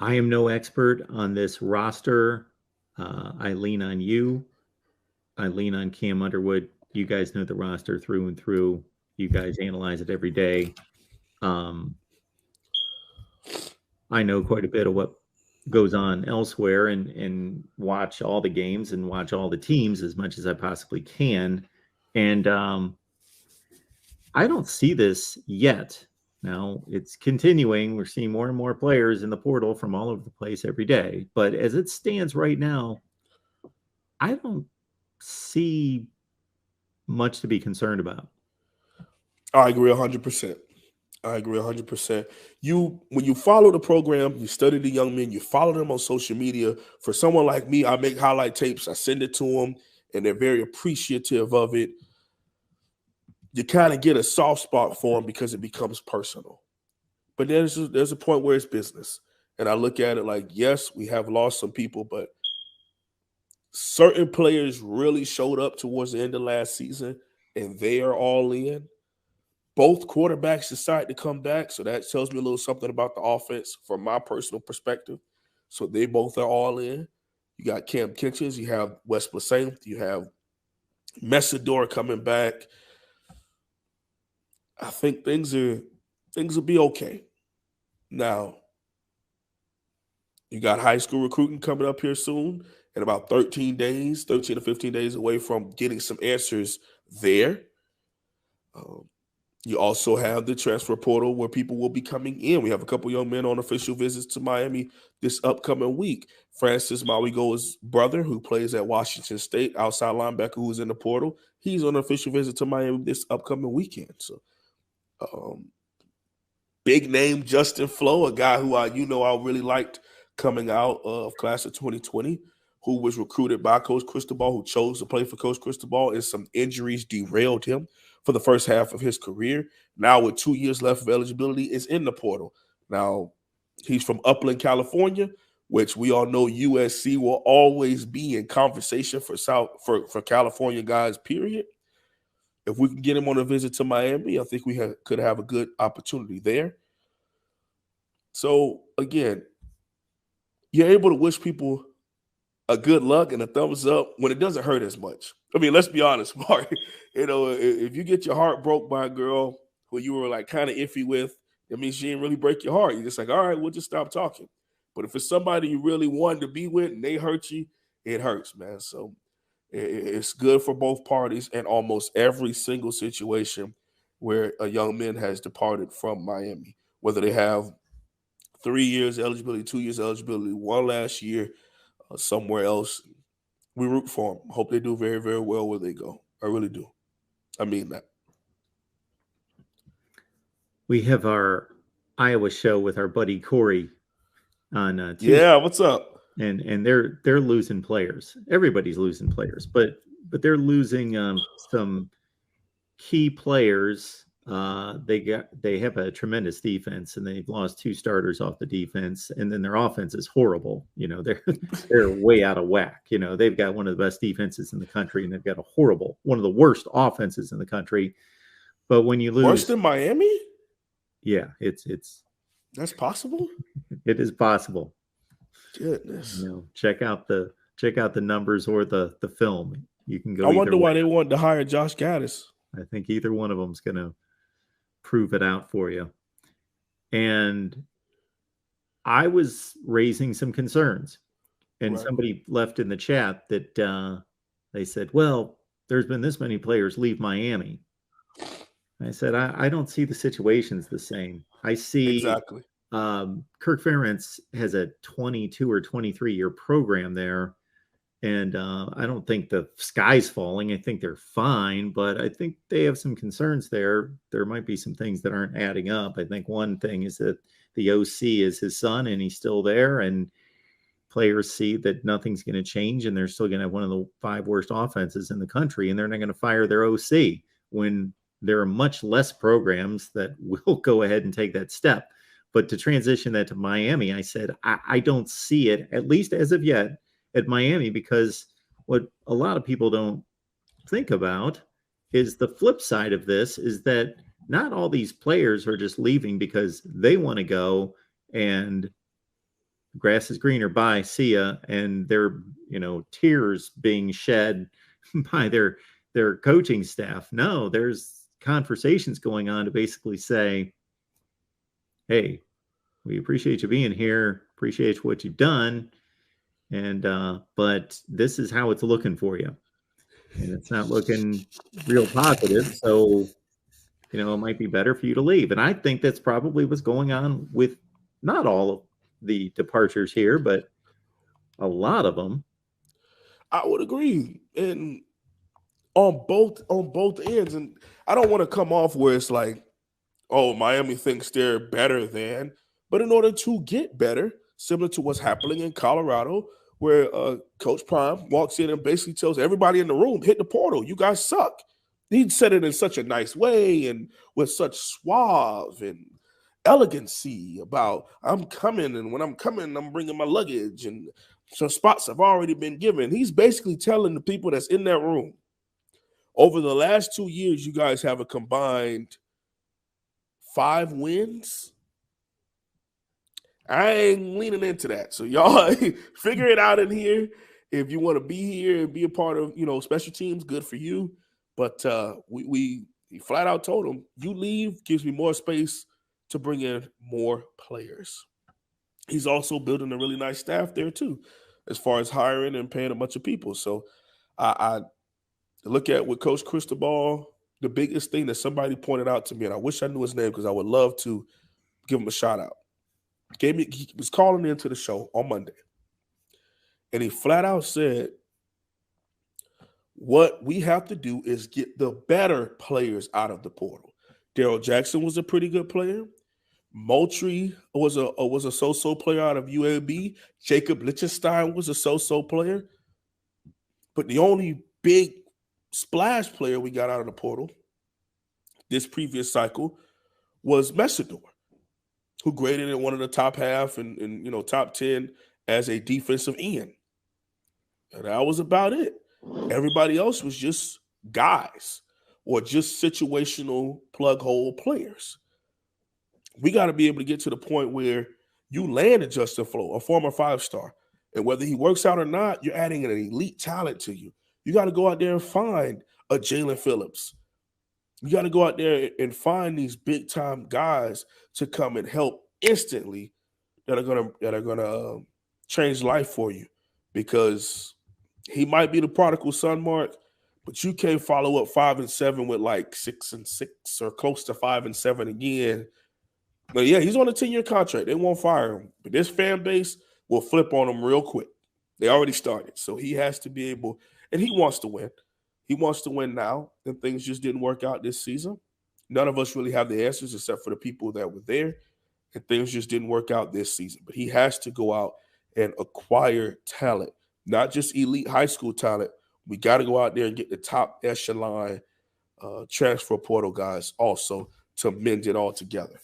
I am no expert on this roster. I lean on you. I lean on Cam Underwood. You guys know the roster through and through. You guys analyze it every day. Um, I know quite a bit of what goes on elsewhere and watch all the games and watch all the teams as much as I possibly can. And I don't see this yet. Now it's continuing. We're seeing more and more players in the portal from all over the place every day. But as it stands right now, I don't see much to be concerned about. I agree 100%. I agree 100%. When you follow the program, you study the young men, you follow them on social media. For someone like me, I make highlight tapes, I send it to them, and they're very appreciative of it. You kind of get a soft spot for them because it becomes personal. But there's a point where it's business. And I look at it like, yes, we have lost some people, but certain players really showed up towards the end of last season, and they are all in. Both quarterbacks decide to come back, so that tells me a little something about the offense from my personal perspective. So they both are all in. You got Cam Kitchens, you have Wes Blasaint, you have Messidor coming back. I think things will be okay. Now, you got high school recruiting coming up here soon, in about 13 to 15 days away from getting some answers there. You also have the transfer portal where people will be coming in. We have a couple young men on official visits to Miami this upcoming week. Francis Mauigo's brother, who plays at Washington State, outside linebacker who's in the portal, he's on an official visit to Miami this upcoming weekend. So, big name Justin Flo, a guy who I really liked coming out of class of 2020, who was recruited by Coach Cristobal, who chose to play for Coach Cristobal, and some injuries derailed him for the first half of his career. Now, with 2 years left of eligibility, is in the portal. Now, he's from Upland, California, which we all know USC will always be in conversation for California guys, period. If we can get him on a visit to Miami, I think we could have a good opportunity there. So, again, you're able to wish people a good luck and a thumbs up when it doesn't hurt as much. I mean, let's be honest, Mark. If you get your heart broke by a girl who you were like kind of iffy with, it means she didn't really break your heart. You're just like, all right, we'll just stop talking. But if it's somebody you really wanted to be with and they hurt you, it hurts, man. So it's good for both parties and almost every single situation where a young man has departed from Miami, whether they have 3 years eligibility, 2 years eligibility, one last year, somewhere else. We root for them. Hope they do very, very well where they go. I really do. I mean that. We have our Iowa show with our buddy Corey on Tuesday. Yeah, what's up? And they're losing players. Everybody's losing players, but they're losing some key players. They have a tremendous defense, and they've lost 2 starters off the defense, and then their offense is horrible. They're way out of whack. They've got one of the best defenses in the country, and they've got one of the worst offenses in the country. But when you lose, worse than Miami, yeah, it's that's possible. It is possible. Goodness, check out the numbers or the film. You can go. I wonder why they wanted to hire Josh Gaddis. I think either one of them is going to prove it out for you. And I was raising some concerns, and somebody left in the chat that they said, well, there's been this many players leave Miami. I said, I don't see the situations the same. I see exactly. Kirk Ferentz has a 22 or 23 year program there. And I don't think the sky's falling. I think they're fine, but I think they have some concerns there. There might be some things that aren't adding up. I think one thing is that the OC is his son and he's still there, and players see that nothing's going to change and they're still going to have one of the 5 worst offenses in the country, and they're not going to fire their OC when there are much less programs that will go ahead and take that step. But to transition that to Miami, I said, I don't see it, at least as of yet, at Miami, because what a lot of people don't think about is the flip side of this is that not all these players are just leaving because they want to go and grass is greener, bye, see ya, and they're, tears being shed by their coaching staff. No, there's conversations going on to basically say, hey, we appreciate you being here, appreciate what you've done, and but this is how it's looking for you, and it's not looking real positive. So, it might be better for you to leave. And I think that's probably what's going on with not all of the departures here, but a lot of them. I would agree, and on both ends. And I don't want to come off where it's like, oh, Miami thinks they're better than, but in order to get better, similar to what's happening in Colorado, where Coach Prime walks in and basically tells everybody in the room, hit the portal, you guys suck. He said it in such a nice way and with such suave and elegancy about, I'm coming, and when I'm coming, I'm bringing my luggage, and some spots have already been given. He's basically telling the people that's in that room, over the last 2 years, you guys have a combined 5 wins. I ain't leaning into that. So y'all figure it out in here. If you want to be here and be a part of, special teams, good for you. But we flat out told him, you leave, gives me more space to bring in more players. He's also building a really nice staff there too, as far as hiring and paying a bunch of people. So I look at with Coach Cristobal, the biggest thing that somebody pointed out to me, and I wish I knew his name because I would love to give him a shout out. He was calling into the show on Monday, and he flat out said, what we have to do is get the better players out of the portal. Daryl Jackson was a pretty good player. Moultrie was a so-so player out of UAB. Jacob Lichtenstein was a so-so player. But the only big splash player we got out of the portal this previous cycle was Messidor, who graded in one of the top half and top 10 as a defensive end. And that was about it. Everybody else was just guys or just situational plug hole players. We got to be able to get to the point where you land a Justin Flo, a former 5-star, and whether he works out or not, you're adding an elite talent to you. You got to go out there and find a Jalen Phillips. You got to go out there and find these big time guys to come and help instantly that are gonna change life for you, because he might be the prodigal son, Mark, but you can't follow up 5-7 with like 6-6 or close to 5-7 again. But yeah, he's on a 10-year contract. They won't fire him, but this fan base will flip on him real quick. They already started, so he has to be able, and he wants to win. He wants to win now, and things just didn't work out this season. None of us really have the answers except for the people that were there, and things just didn't work out this season. But he has to go out and acquire talent, not just elite high school talent. We got to go out there and get the top echelon transfer portal guys also to mend it all together.